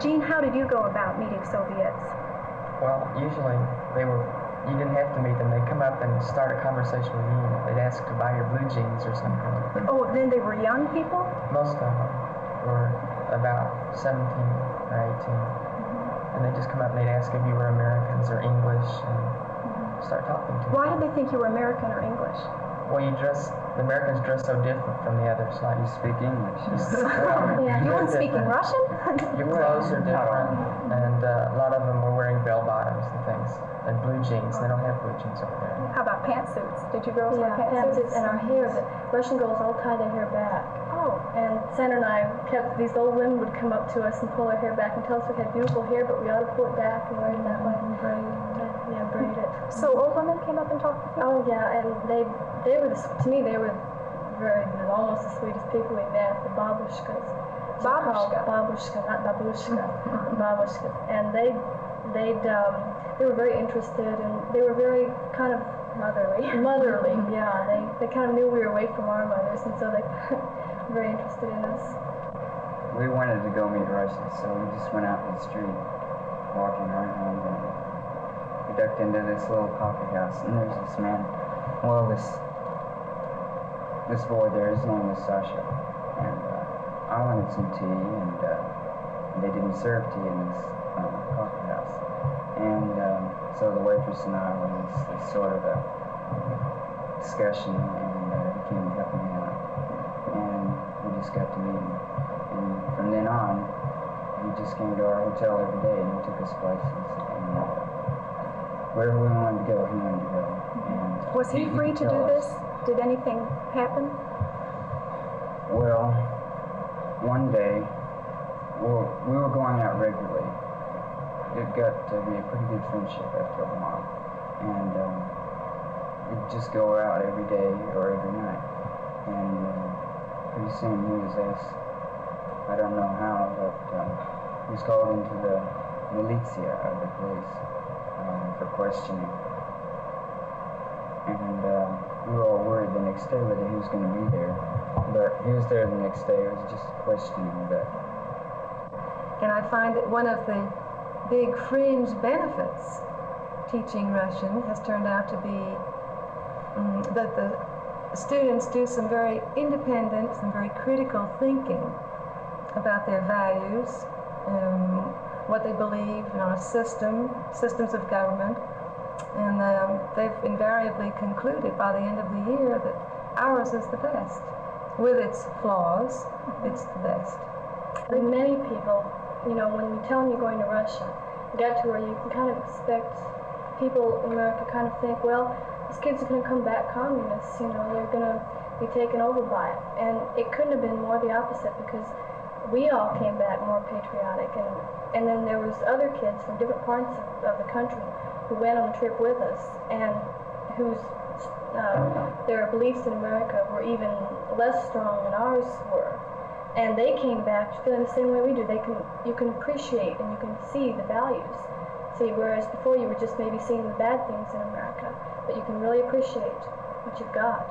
Gene, how did you go about meeting Soviets? Well, usually you didn't have to meet them. They'd come up and start a conversation with you. They'd ask to buy your blue jeans or something. Oh, then they were young people? Most of them were about 17 or 18. And they'd just come up and they'd ask if you were Americans or English and start talking to you. Why did they think you were American or English? Well, the Americans dress so different from the others. Like You speak English. Yeah, you weren't speaking Russian? Your clothes are different, and a lot of them were wearing bell-bottoms and things, and blue jeans. They don't have blue jeans over there. How about pantsuits? Did you girls wear Yeah, pantsuits? pantsuits and our hair. The Russian girls all tie their hair back. Oh. And Sandra and I kept, these old women would come up to us and pull our hair back and tell us we had beautiful hair, but we ought to pull it back and wear it that way. And braid it. So old women came up and talked with you? Oh yeah, and they were, to me, they were almost the sweetest people we met, the babushkas. Babushka? Babushka, not babushka. Babushka. And they were very interested, and they were very kind of Motherly. motherly, yeah. They kind of knew we were away from our mothers, and so they were very interested in us. We wanted to go meet Russians, so we just went out in the street, walking around, and we ducked into this little coffee house, and there's this man, well, this boy there, his name was Sasha, and I wanted some tea, and they didn't serve tea in this coffee house, and so the waitress and I were in this sort of a discussion, and he came to help me out, and we just got to meet him, and from then on, he just came to our hotel every day, and he took us places, and wherever we wanted to go, he wanted to go. And Was he free to do this? Did anything happen? Well, one day, we were going out regularly. It got to be a pretty good friendship after a while, and we'd just go out every day or every night, and pretty soon he was asked, I don't know how, but he was called into the militia of the police for questioning, and we were all worried the next day whether he was going to be there, but he was there the next day. It was just questioning that. And I find that one of the big fringe benefits teaching Russian has turned out to be that the students do some very independent, some very critical thinking about their values, what they believe in our systems of government, and they've invariably concluded by the end of the year that ours is the best. With its flaws, it's the best. And many people, you know, when you tell them you're going to Russia, you get to where you can kind of expect people in America kind of think, well, these kids are going to come back communists, you know, they're going to be taken over by it. And it couldn't have been more the opposite, because we all came back more patriotic, and then there was other kids from different parts of the country who went on the trip with us, and whose their beliefs in America were even less strong than ours were. And they came back feeling the same way we do. You can appreciate and you can see the values. See, whereas before you were just maybe seeing the bad things in America, but you can really appreciate what you've got.